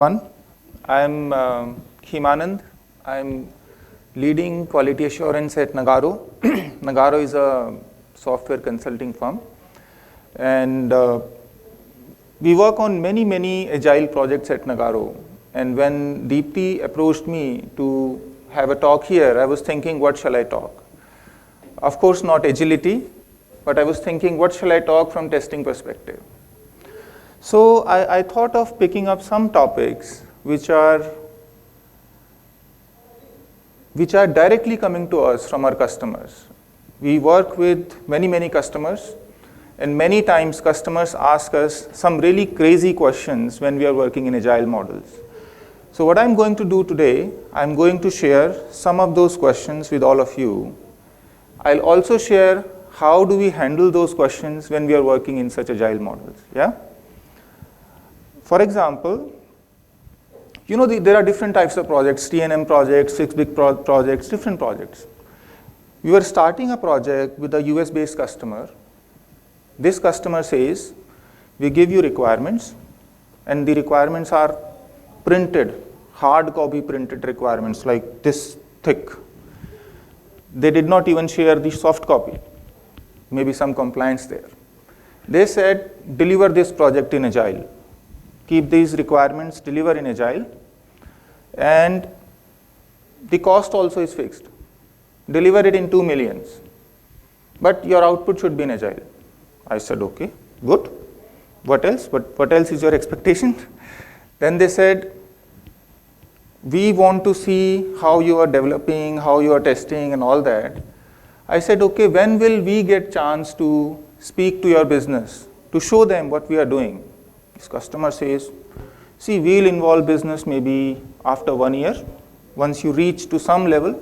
One, I'm Himanand. I'm leading quality assurance at Nagarro. Nagarro is a software consulting firm, and we work on many agile projects at Nagarro. And when Deepti approached me to have a talk here, I was thinking, what shall I talk? Of course, not agility, but I was thinking, what shall I talk from testing perspective? So I thought of picking up some topics which are directly coming to us from our customers. We work with many customers, and many times customers ask us some really crazy questions when we are working in agile models. So what I'm going to do today, I'm going to share some of those questions with all of you. I'll also share how do we handle those questions when we are working in such agile models. Yeah? For example, there are different types of projects, T&M projects, 6 big projects, different projects. We were starting a project with a US-based customer. This customer says, we give you requirements, and the requirements are printed, hard copy printed requirements like this thick. They did not even share the soft copy, maybe some compliance there. They said, deliver this project in Agile. Keep these requirements, deliver in Agile, and the cost also is fixed. Deliver it in 2 million, but your output should be in Agile. I said, okay, good. What else? What else is your expectation? Then they said, we want to see how you are developing, how you are testing and all that. I said, okay, when will we get chance to speak to your business, to show them what we are doing? This customer says, see, we'll involve business maybe after 1 year, once you reach to some level.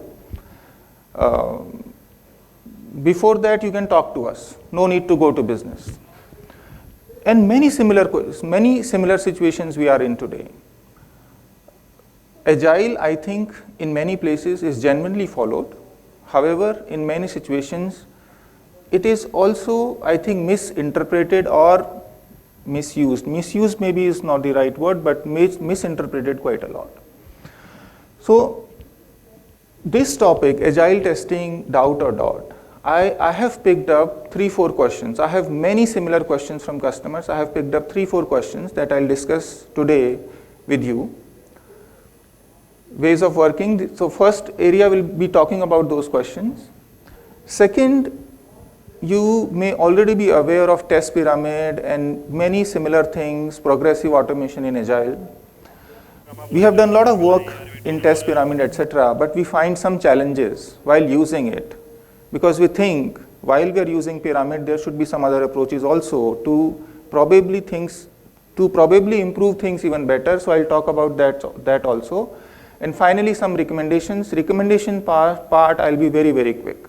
Before that, you can talk to us. No need to go to business. And many similar situations we are in today. Agile, I think, in many places is genuinely followed. However, in many situations, it is also, I think, misinterpreted or misused. Misused maybe is not the right word, but misinterpreted quite a lot. So this topic, agile testing, doubt or dot, I have picked up 3-4 questions. I have many similar questions from customers. I have picked up 3-4 questions that I'll discuss today with you. Ways of working. So first area will be talking about those questions. Second, you may already be aware of test pyramid and many similar things, progressive automation in Agile. We have done a lot of work in test pyramid, etc., but we find some challenges while using it, because we think while we are using pyramid, there should be some other approaches also to probably improve things even better. So I'll talk about that also. And finally, some recommendations. Recommendation part I'll be very quick.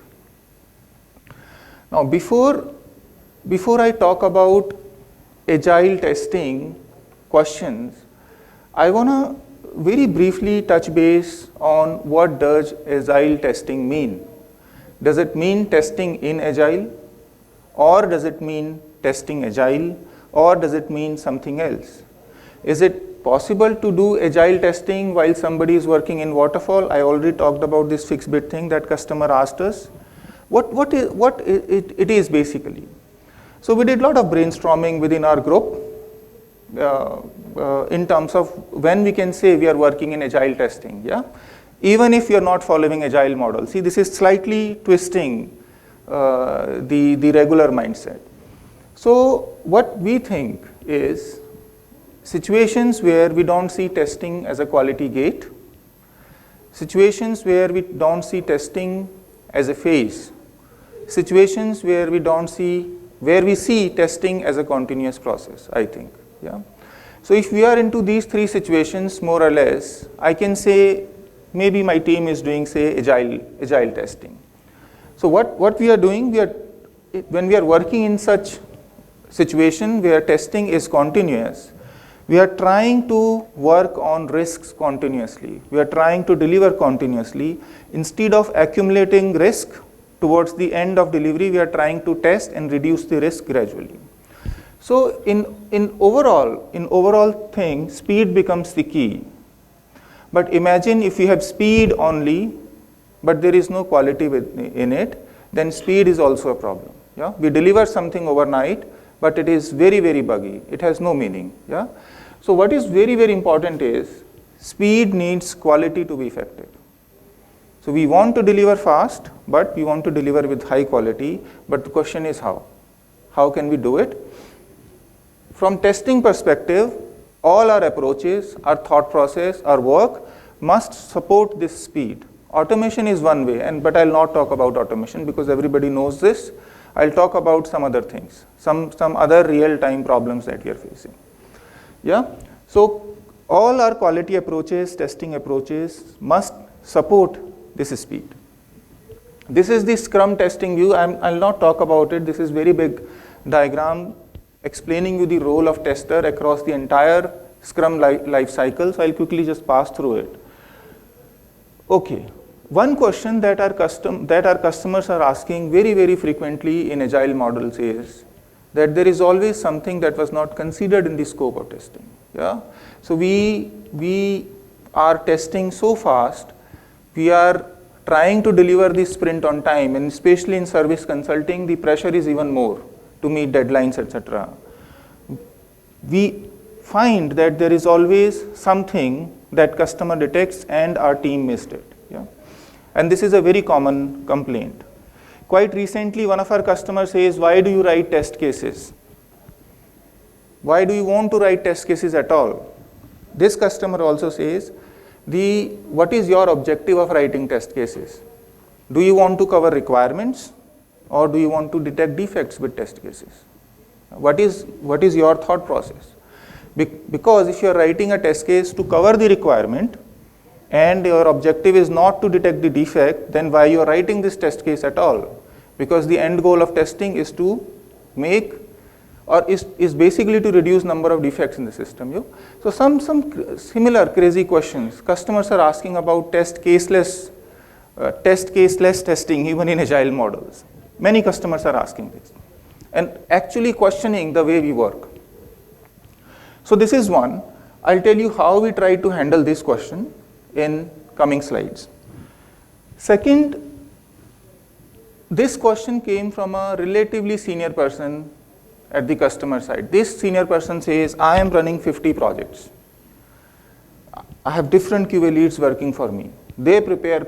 Now, before I talk about agile testing questions, I want to very briefly touch base on what does agile testing mean. Does it mean testing in agile, or does it mean testing agile, or does it mean something else? Is it possible to do agile testing while somebody is working in waterfall? I already talked about this fixed bit thing that customer asked us. What it is basically. So we did a lot of brainstorming within our group in terms of when we can say we are working in agile testing. Yeah, even if you are not following agile model. See, this is slightly twisting the regular mindset. So what we think is situations where we don't see testing as a quality gate, situations where we don't see testing as a phase, situations where we see testing as a continuous process, I think. Yeah. So if we are into these 3 situations, more or less, I can say maybe my team is doing, say, agile testing. So what we are doing, when we are working in such situation where testing is continuous, we are trying to work on risks continuously. We are trying to deliver continuously. Instead of accumulating risk, towards the end of delivery, we are trying to test and reduce the risk gradually. So in overall thing, speed becomes the key. But imagine if you have speed only, but there is no quality in it, then speed is also a problem. Yeah? We deliver something overnight, but it is very, very buggy. It has no meaning. Yeah? So what is very, very important is speed needs quality to be effective. So we want to deliver fast, but we want to deliver with high quality. But the question is how? How can we do it? From testing perspective, all our approaches, our thought process, our work must support this speed. Automation is one way, but I'll not talk about automation because everybody knows this. I'll talk about some other things, some other real-time problems that we are facing. Yeah? So all our quality approaches, testing approaches must support this speed. This is the Scrum testing view. I'll not talk about it. This is very big diagram explaining you the role of tester across the entire Scrum life cycle. So I'll quickly just pass through it. Okay. One question that our customers are asking very, very frequently in agile models is that there is always something that was not considered in the scope of testing. Yeah? So we are testing so fast, we are trying to deliver this sprint on time, and especially in service consulting, the pressure is even more to meet deadlines, etc. We find that there is always something that customer detects and our team missed it. Yeah? And this is a very common complaint. Quite recently, one of our customers says, why do you write test cases? Why do you want to write test cases at all? This customer also says, what is your objective of writing test cases? Do you want to cover requirements or do you want to detect defects with test cases? What is your thought process? Because if you are writing a test case to cover the requirement and your objective is not to detect the defect, then why you are writing this test case at all? Because the end goal of testing is to make or is basically to reduce number of defects in the system. So some similar crazy questions. Customers are asking about test caseless testing even in agile models. Many customers are asking this and actually questioning the way we work. So this is one. I'll tell you how we try to handle this question in coming slides. Second, this question came from a relatively senior person at the customer side. This senior person says, I am running 50 projects. I have different QA leads working for me. They prepare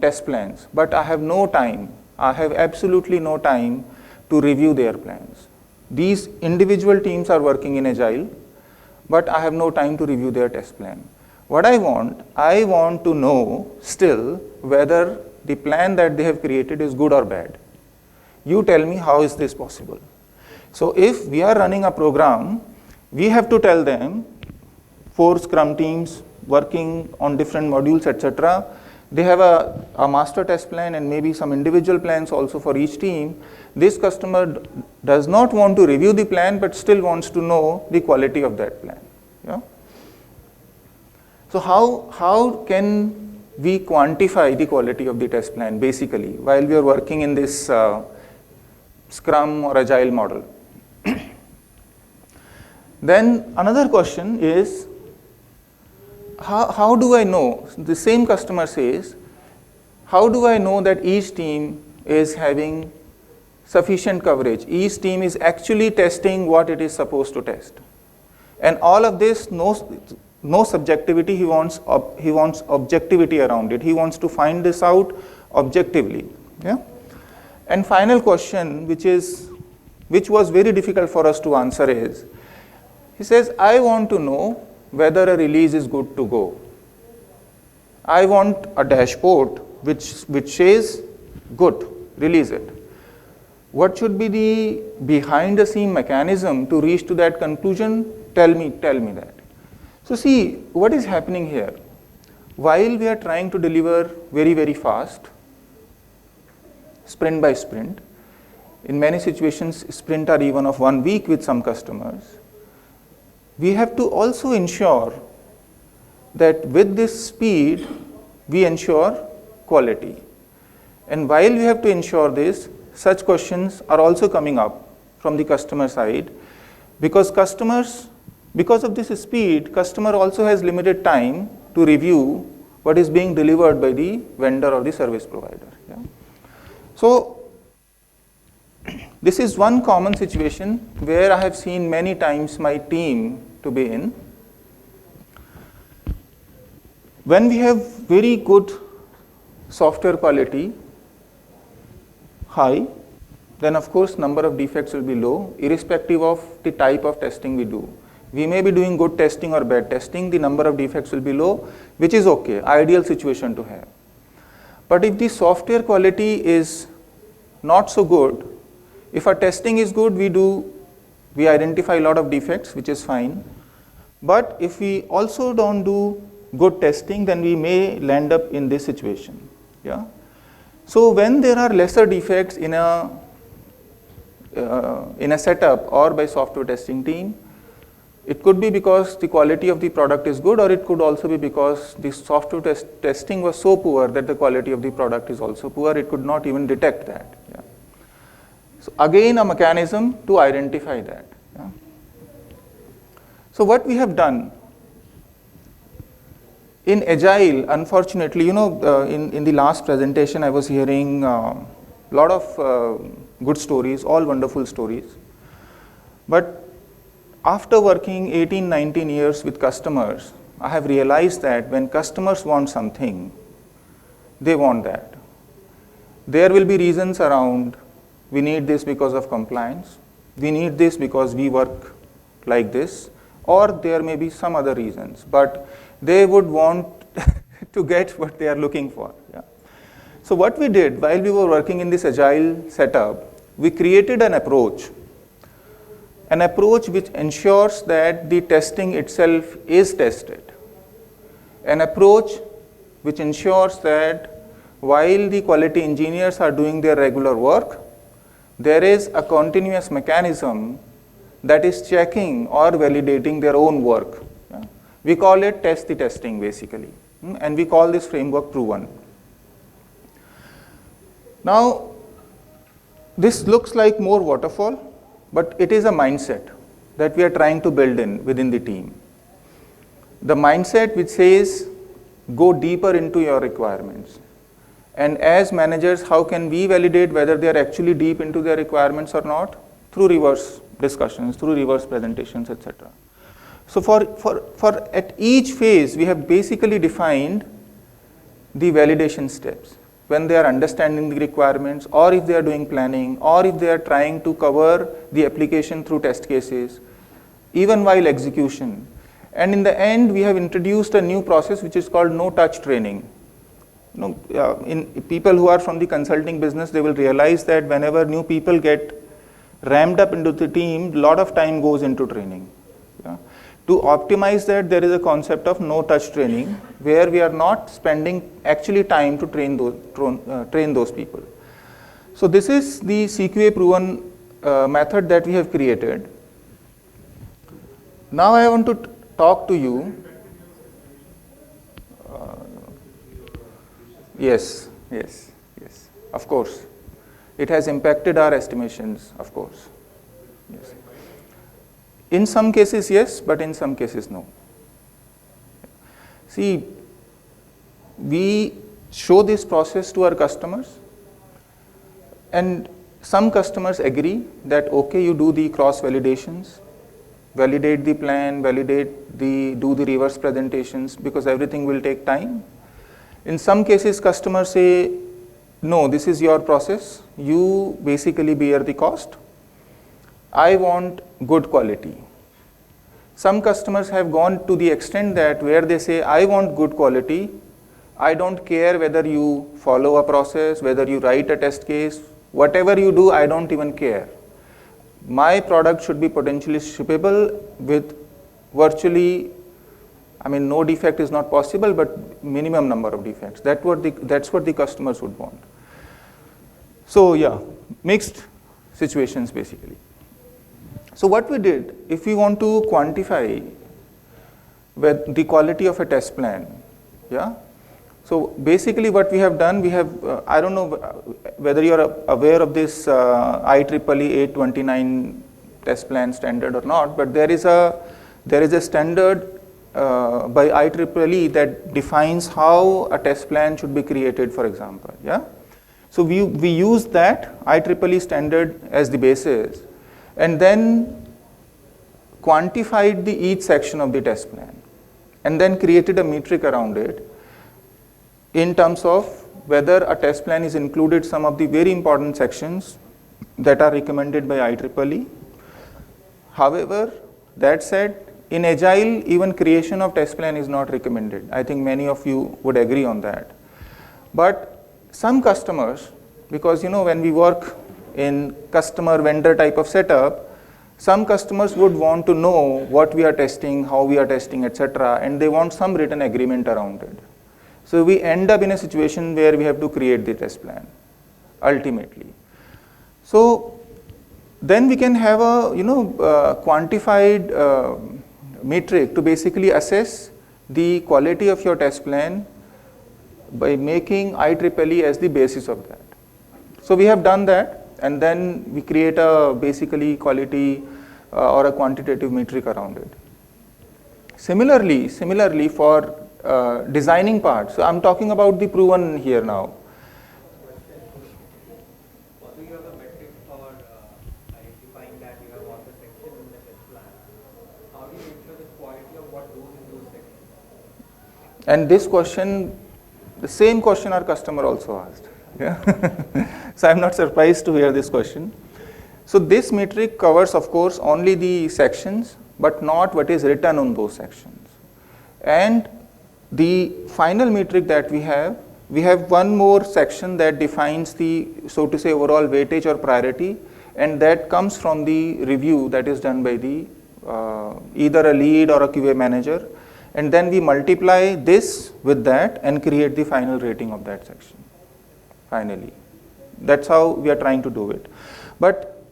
test plans, but I have no time. I have absolutely no time to review their plans. These individual teams are working in Agile, but I have no time to review their test plan. What I want to know still whether the plan that they have created is good or bad. You tell me, how is this possible? So if we are running a program, we have to tell them 4 Scrum teams working on different modules, etc. They have a master test plan and maybe some individual plans also for each team. This customer does not want to review the plan, but still wants to know the quality of that plan. Yeah? So how can we quantify the quality of the test plan basically while we are working in this Scrum or Agile model? Then another question is, how do I know? The same customer says, how do I know that each team is having sufficient coverage? Each team is actually testing what it is supposed to test. And all of this, no subjectivity, he wants objectivity around it. He wants to find this out objectively. Yeah? And final question, which was very difficult for us to answer is, he says, I want to know whether a release is good to go. I want a dashboard which says, good, release it. What should be the behind the scene mechanism to reach to that conclusion? Tell me that. So see, what is happening here? While we are trying to deliver very, very fast, sprint by sprint, in many situations, sprint are even of 1 week with some customers, we have to also ensure that with this speed, we ensure quality. And while we have to ensure this, such questions are also coming up from the customer side. Because because of this speed, customer also has limited time to review what is being delivered by the vendor or the service provider. Yeah? So this is one common situation where I have seen many times my team to be in. When we have very good software quality, high, then of course number of defects will be low, irrespective of the type of testing we do. We may be doing good testing or bad testing, the number of defects will be low, which is okay, ideal situation to have. But if the software quality is not so good, if our testing is good, we identify a lot of defects, which is fine. But if we also don't do good testing, then we may land up in this situation. Yeah. So when there are lesser defects in a setup or by software testing team, it could be because the quality of the product is good, or it could also be because the software testing was so poor that the quality of the product is also poor. It could not even detect that. Yeah. So again, a mechanism to identify that. Yeah. So what we have done in Agile, unfortunately, in the last presentation, I was hearing a lot of good stories, all wonderful stories. But after working 18, 19 years with customers, I have realized that when customers want something, they want that. There will be reasons around, we need this because of compliance, we need this because we work like this, or there may be some other reasons, but they would want to get what they are looking for. Yeah. So what we did while we were working in this Agile setup, we created an approach which ensures that the testing itself is tested, an approach which ensures that while the quality engineers are doing their regular work, there is a continuous mechanism that is checking or validating their own work. Yeah. We call it test the testing basically, and we call this framework Proven. Now, this looks like more waterfall, but it is a mindset that we are trying to build within the team. The mindset which says, go deeper into your requirements. And as managers, how can we validate whether they are actually deep into their requirements or not? Through reverse discussions, through reverse presentations, etc. So for at each phase, we have basically defined the validation steps. When they are understanding the requirements, or if they are doing planning, or if they are trying to cover the application through test cases, even while execution. And in the end, we have introduced a new process which is called no-touch training. In people who are from the consulting business, they will realize that whenever new people get ramped up into the team, a lot of time goes into training. Yeah. To optimize that, there is a concept of no-touch training, where we are not spending actually time to train those people. So this is the CQA Proven method that we have created. Now I want to talk to you. Yes, of course. It has impacted our estimations, of course. Yes. In some cases, yes, but in some cases, no. See, we show this process to our customers, and some customers agree that, okay, you do the cross validations, validate the plan, do the reverse presentations, because everything will take time. In some cases, customers say, no, this is your process, you basically bear the cost. I want good quality. Some customers have gone to the extent that where they say, I want good quality, I don't care whether you follow a process, whether you write a test case, whatever you do, I don't even care. My product should be potentially shippable with virtually, no defect is not possible, but minimum number of defects. That's what the customers would want. So yeah, mixed situations basically. So what we did, if we want to quantify the quality of a test plan, yeah. So basically what we have done, we have, I don't know whether you're aware of this IEEE 829 test plan standard or not, but there is a standard by IEEE that defines how a test plan should be created, for example. Yeah. So we use that IEEE standard as the basis, and then quantified each section of the test plan, and then created a metric around it in terms of whether a test plan is included some of the very important sections that are recommended by IEEE. However, that said, in Agile, even creation of test plan is not recommended. I think many of you would agree on that. But some customers, because when we work in customer vendor type of setup, some customers would want to know what we are testing, how we are testing, etc., and they want some written agreement around it. So we end up in a situation where we have to create the test plan, ultimately. So then we can have a quantified metric to basically assess the quality of your test plan by making IEEE as the basis of that. So we have done that, and then we create a basically quality or a quantitative metric around it. Similarly for designing part, so I'm talking about the proven here now. What do you have a metric for identifying that you have all the sections in the test plan? How do you ensure the quality of what goes into those sections? And this question, the same question our customer also asked. Yeah. So I'm not surprised to hear this question. So this metric covers, of course, only the sections, but not what is written on those sections. And the final metric that we have one more section that defines the, so to say, overall weightage or priority, and that comes from the review that is done by the either a lead or a QA manager, and then we multiply this with that and create the final rating of that section. Finally, that's how we are trying to do it. But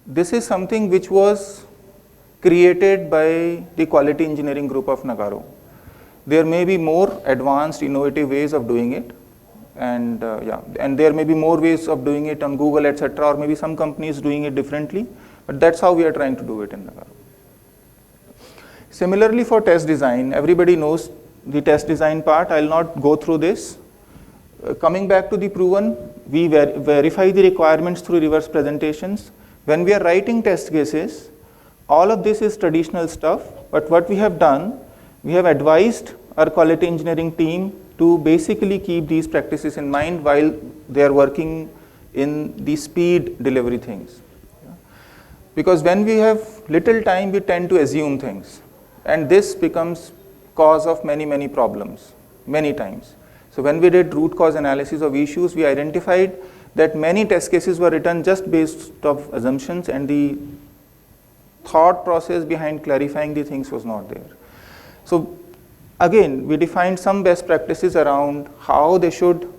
this is something which was created by the quality engineering group of Nagarro. There may be more advanced, innovative ways of doing it, and and there may be more ways of doing it on Google, etc., or maybe some companies doing it differently, but that's how we are trying to do it in Nagarro. Similarly, for test design, everybody knows the test design part. I'll not go through this. Coming back to the proven, we verify the requirements through reverse presentations. When we are writing test cases, all of this is traditional stuff, but what we have done, we have advised our quality engineering team to basically keep these practices in mind while they are working in the speed delivery things. Because when we have little time, we tend to assume things, and this becomes cause of many problems, many times. So when we did root cause analysis of issues, we identified that many test cases were written just based of assumptions, and the thought process behind clarifying the things was not there. So again, we defined some best practices around how they should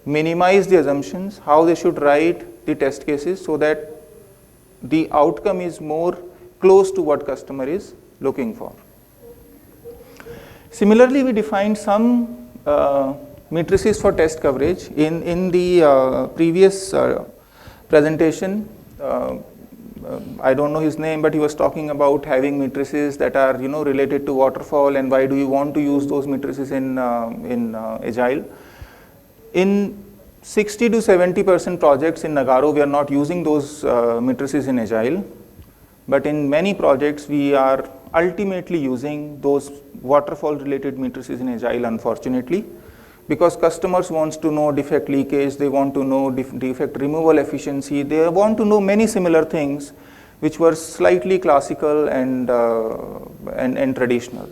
minimize the assumptions, how they should write the test cases so that the outcome is more close to what customer is looking for. Similarly, we defined some matrices for test coverage. In the previous presentation, I don't know his name, but he was talking about having matrices that are related to waterfall, and why do you want to use those matrices in Agile. In 60 to 70% projects in Nagarro, we are not using those matrices in Agile, but in many projects we are ultimately using those waterfall related matrices in Agile, unfortunately, because customers wants to know defect leakage, they want to know defect removal efficiency, they want to know many similar things which were slightly classical and traditional.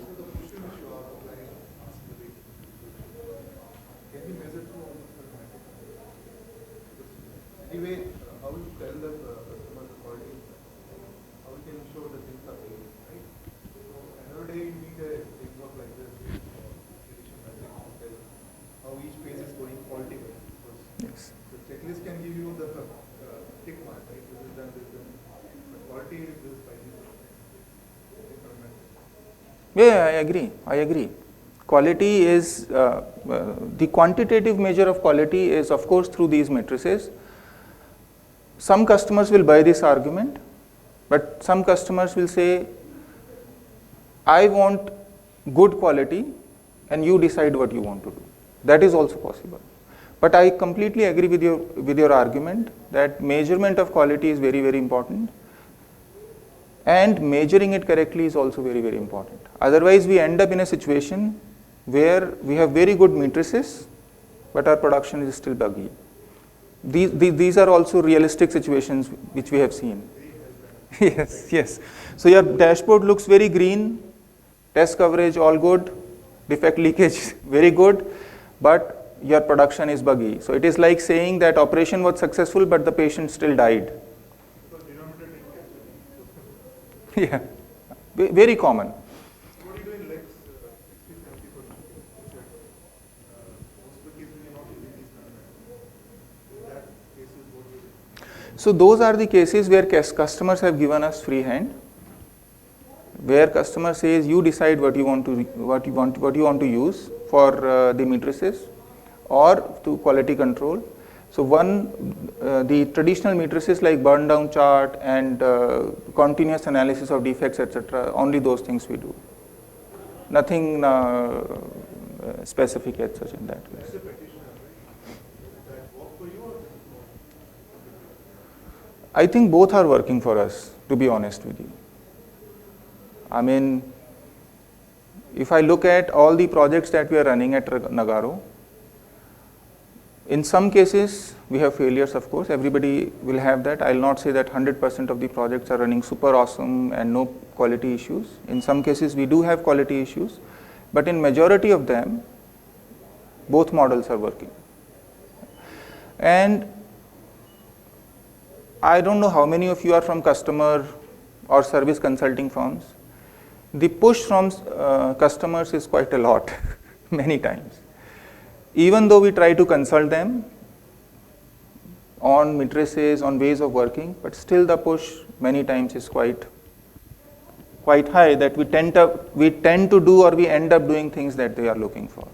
Anyway, how you tell the customer the quality, how we can ensure the things are clean, right? So another day you need a framework like this, prediction matrix to tell how each phase is going quality wise. Yes. The checklist can give you the tick mark, right? This is done, this is done. But quality is this by this. Yeah, I agree. Quality is, the quantitative measure of quality is of course through these matrices. Some customers will buy this argument, But some customers will say, I want good quality and you decide what you want to do. That is also possible. But I completely agree with your argument that measurement of quality is very, very important. And measuring it correctly is also very, very important. Otherwise, we end up in a situation where we have very good matrices, but our production is still buggy. These are also realistic situations which we have seen. Yes, yes. So your dashboard looks very green, test coverage all good, defect leakage very good, but your production is buggy. So it is like saying that operation was successful, but the patient still died. Yeah, very common. What do you do in legs, 60-70%? Most of the cases you're not using these parameters. In that cases, what do you do? So those are the cases where customers have given us free hand, where customer says you decide what you want to use for the matrices or to quality control. So the traditional matrices like burn down chart and continuous analysis of defects, etc. Only those things we do. Nothing specific as such in that case. That's a practitioner, right? Does that work for you or does it work? I think both are working for us, to be honest with you. I mean, if I look at all the projects that we are running at Nagarro, in some cases we have failures, of course, everybody will have that. I will not say that 100% of the projects are running super awesome and no quality issues. In some cases we do have quality issues, but in majority of them, both models are working. And I don't know how many of you are from customer or service consulting firms. The push from customers is quite a lot, many times. Even though we try to consult them on matrices, on ways of working, but still the push many times is quite high that we tend to do or we end up doing things that they are looking for.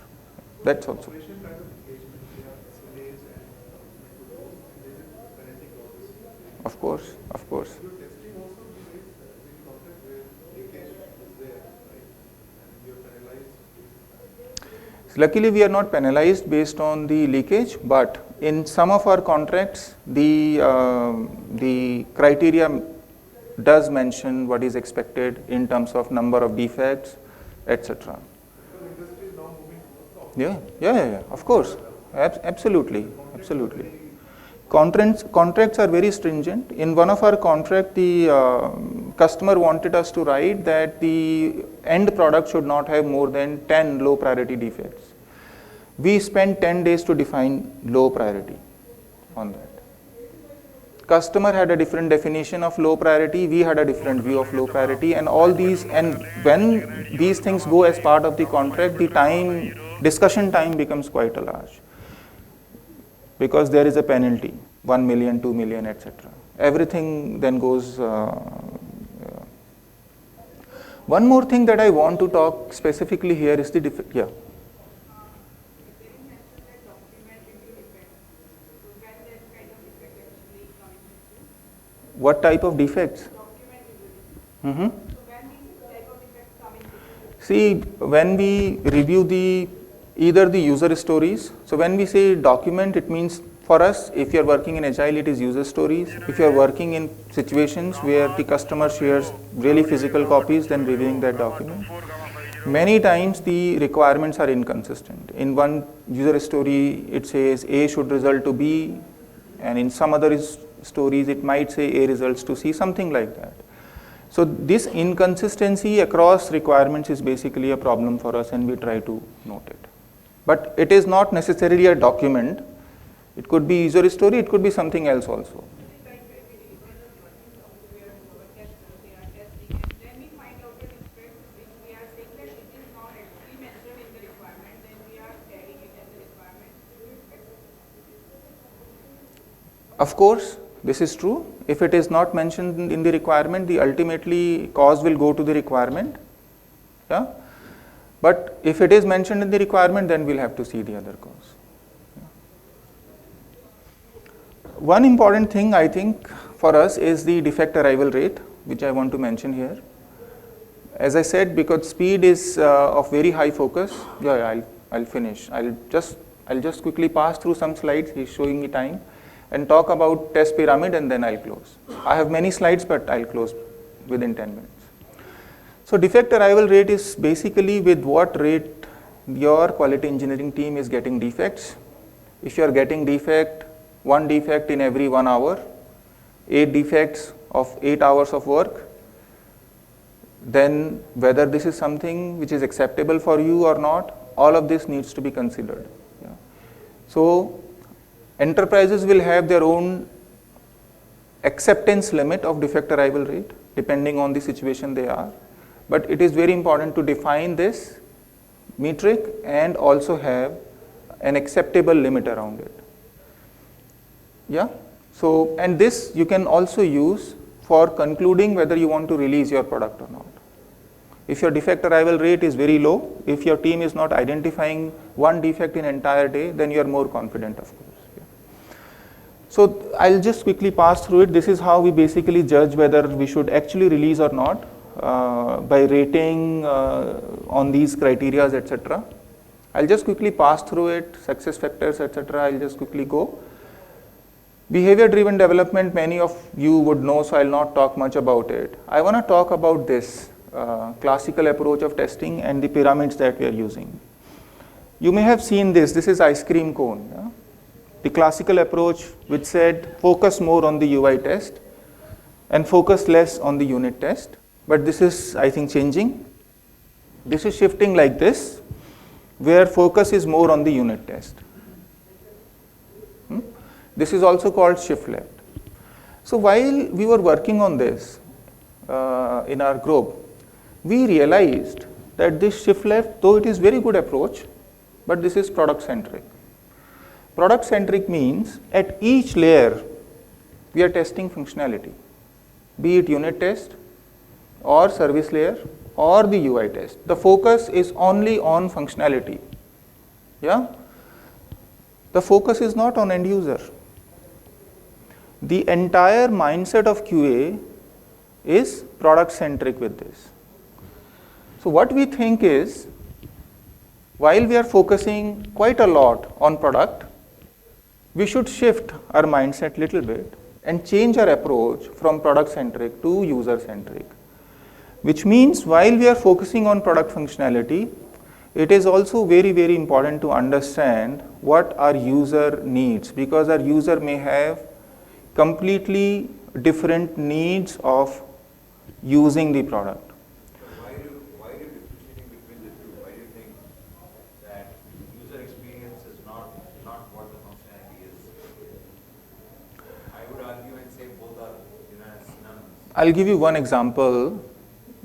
That's also. Operation kind of engagement, we have SLAs and commitment to those, and there is penalty clauses. Of course, of course. Your testing also is very concept where leakage is there, right? And you're penalized based on that. Luckily, we are not penalized based on the leakage, but in some of our contracts, the criteria does mention what is expected in terms of number of defects, etc. Because industry is now moving towards Yeah, of course, absolutely. Contracts are very stringent. In one of our contracts, the customer wanted us to write that the end product should not have more than 10 low priority defects. We spent 10 days to define low priority on that. Customer had a different definition of low priority, we had a different view of low priority, and all these, and when these things go as part of the contract, the discussion time becomes quite a large. Because there is a penalty, 1 million, 2 million, etc. Everything then goes. One more thing that I want to talk specifically here is the defect. Yeah. What type of defects? Mm-hmm. See, when we review either the user stories, so when we say document, it means for us, if you are working in Agile, it is user stories. If you are working in situations where the customer shares really physical copies, then reviewing that document. Many times the requirements are inconsistent. In one user story, it says A should result to B, and in some other stories, it might say A results to C, something like that. So this inconsistency across requirements is basically a problem for us, and we try to note it. But it is not necessarily a document. It could be user story, it could be something else also. Of course, this is true. If it is not mentioned in the requirement, the ultimately cause will go to the requirement. Yeah? But if it is mentioned in the requirement, then we'll have to see the other cause. One important thing I think for us is the defect arrival rate. which I want to mention here. As I said, because speed is of very high focus. Yeah, I'll finish. I'll just quickly pass through some slides. He's showing me time, and talk about test pyramid, and then I'll close. I have many slides, but I'll close within 10 minutes. So defect arrival rate is basically with what rate your quality engineering team is getting defects. If you are getting one defect in every 1 hour, 8 defects of 8 hours of work, then whether this is something which is acceptable for you or not, all of this needs to be considered. Yeah. So enterprises will have their own acceptance limit of defect arrival rate depending on the situation they are. But it is very important to define this metric and also have an acceptable limit around it. Yeah. So, and this you can also use for concluding whether you want to release your product or not. If your defect arrival rate is very low, if your team is not identifying one defect in entire day, then you are more confident, of course. Yeah. So I'll just quickly pass through it. This is how we basically judge whether we should actually release or not. By rating on these criterias, etc. I'll just quickly pass through it, success factors, etc. I'll just quickly go. Behavior driven development, many of you would know, so I'll not talk much about it. I want to talk about this classical approach of testing and the pyramids that we are using. You may have seen this is ice cream cone. Yeah? The classical approach which said focus more on the UI test and focus less on the unit test. But this is, I think, changing. This is shifting like this, where focus is more on the unit test. This is also called shift left. So while we were working on this in our group, we realized that this shift left, though it is very good approach, but this is product centric. Product centric means at each layer we are testing functionality, be it unit test, or service layer, or the UI test. The focus is only on functionality. Yeah? The focus is not on end user. The entire mindset of QA is product centric with this. So what we think is, while we are focusing quite a lot on product, we should shift our mindset little bit and change our approach from product centric to user centric. Which means while we are focusing on product functionality, it is also very, very important to understand what our user needs, because our user may have completely different needs of using the product. Why are you differentiating between the two? Why do you think that user experience is not what the functionality is? I would argue and say both are synonymous. I'll give you one example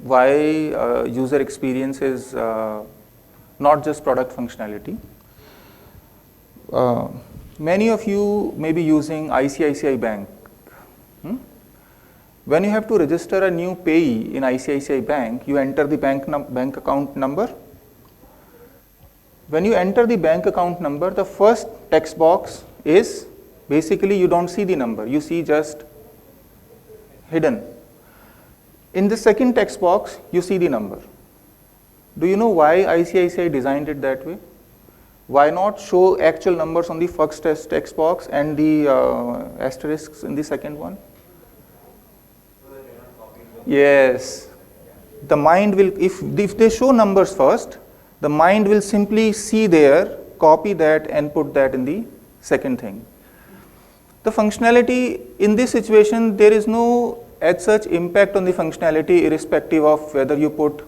why user experience is not just product functionality. Many of you may be using ICICI Bank. When you have to register a new payee in ICICI Bank, you enter the bank account number. When you enter the bank account number, the first text box is basically you don't see the number, you see just hidden. In the second text box, you see the number. Do you know why ICICI designed it that way? Why not show actual numbers on the first text box and the asterisks in the second one? Yes. The mind will, if they show numbers first, the mind will simply see there, copy that and put that in the second thing. The functionality in this situation, there is no as such impact on the functionality irrespective of whether you put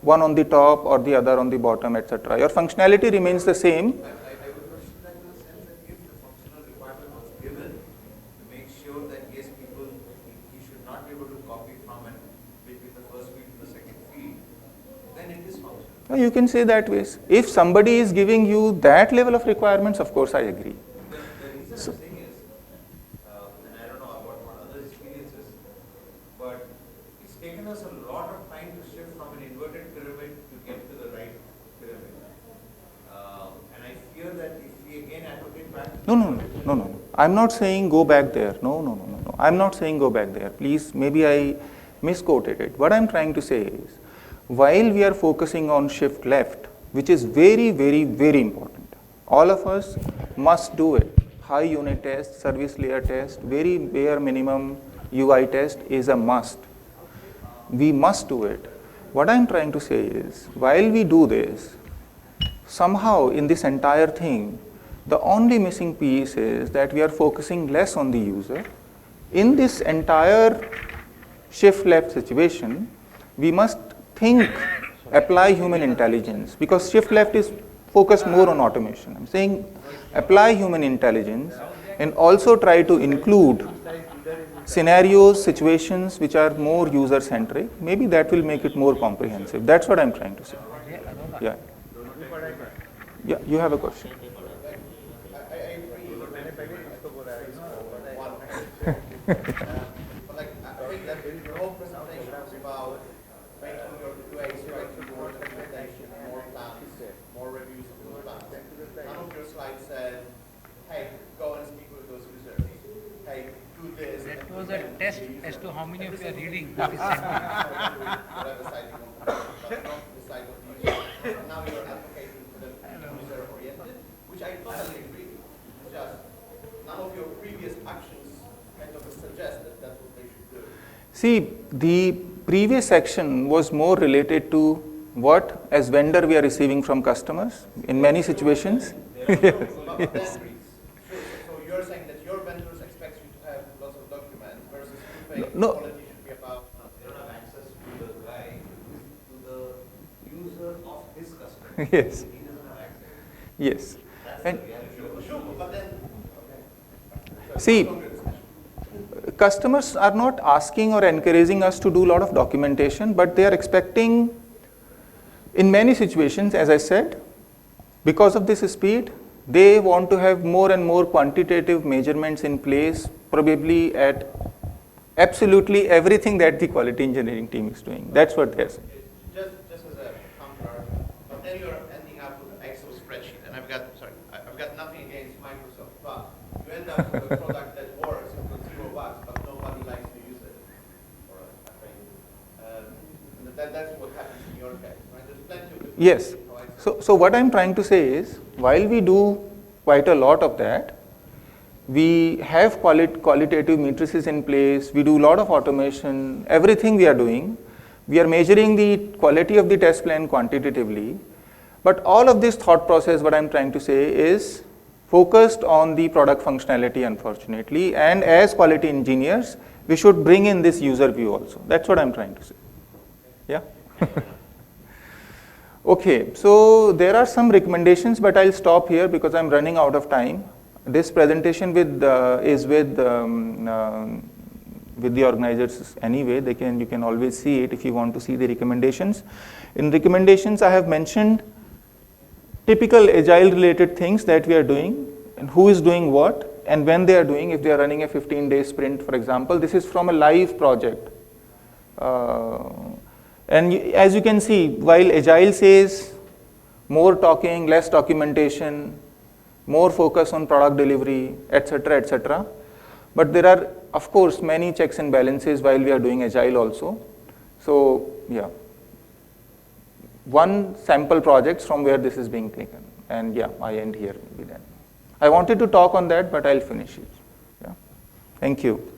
one on the top or the other on the bottom, etc. Your functionality remains the same. I would question that in the sense that if the functional requirement was given to make sure that yes, he should not be able to copy from and between the first field to the second field, then it is functional. You can say that ways. If somebody is giving you that level of requirements, of course I agree. The reason I'm saying is, and I don't know about what other experiences, but it's taken us a lot of time to shift from an inverted pyramid to get to the right pyramid. And I fear that if we again advocate back to No. I'm not saying go back there. No. I'm not saying go back there. Please, maybe misquoted it. What I'm trying to say is, while we are focusing on shift left, which is very, very, very important, all of us must do it. High unit test, service layer test, very bare minimum UI test is a must. We must do it. What I'm trying to say is, while we do this, somehow in this entire thing, the only missing piece is that we are focusing less on the user. In this entire shift left situation, we must think, apply human intelligence, because shift left is focused more on automation. I'm saying apply human intelligence and also try to include scenarios, situations which are more user centric. Maybe that will make it more comprehensive. That's what I'm trying to say. Yeah. Yeah, you have a question. But like, I think that your whole presentation was about making your QA structure more documentation, more plans, more reviews of those plans. None of your slides said, hey, go and speak with those users. Hey, do this. That was a test as to how many of you are reading. Whatever side you want to do, but not the side of the user. Now you're advocating for the user-oriented, which I totally agree with. It's just none of your previous actions kind of suggest that that's what they should do. See, the previous section was more related to what, as vendor, we are receiving from customers in many situations. But then, so you're saying that your vendors expect you to have lots of documents versus you think No. quality should be about. They don't have access to the guy, to the user of his customer. Yes. He doesn't have access. Yes. That's And the reality. Sure, but then, see, customers are not asking or encouraging us to do a lot of documentation, but they are expecting, in many situations, as I said, because of this speed, they want to have more and more quantitative measurements in place, probably at absolutely everything that the quality engineering team is doing. That's what they're saying. just as a counter, but then you're ending up with an Excel spreadsheet, and I've got nothing against Microsoft, but you end up with a product that works and got $0, but nobody likes to use it. Or I think that's what happens in your case, right? There's plenty of Yes. So what I'm trying to say is, while we do quite a lot of that, we have qualitative matrices in place, we do a lot of automation, everything we are doing, we are measuring the quality of the test plan quantitatively, but all of this thought process, what I'm trying to say, is focused on the product functionality, unfortunately, and as quality engineers, we should bring in this user view also. That's what I'm trying to say. Yeah? Okay, so there are some recommendations, but I'll stop here because I'm running out of time. This presentation is with the organizers anyway. You can always see it if you want to see the recommendations. In recommendations, I have mentioned typical agile related things that we are doing and who is doing what and when they are doing. If they are running a 15-day sprint, for example, this is from a live project. And as you can see, while agile says more talking, less documentation, more focus on product delivery, etc., but there are, of course, many checks and balances while we are doing agile also. So, yeah, one sample projects from where this is being taken, and yeah, I end here maybe then. I wanted to talk on that, but I'll finish it. Yeah, thank you.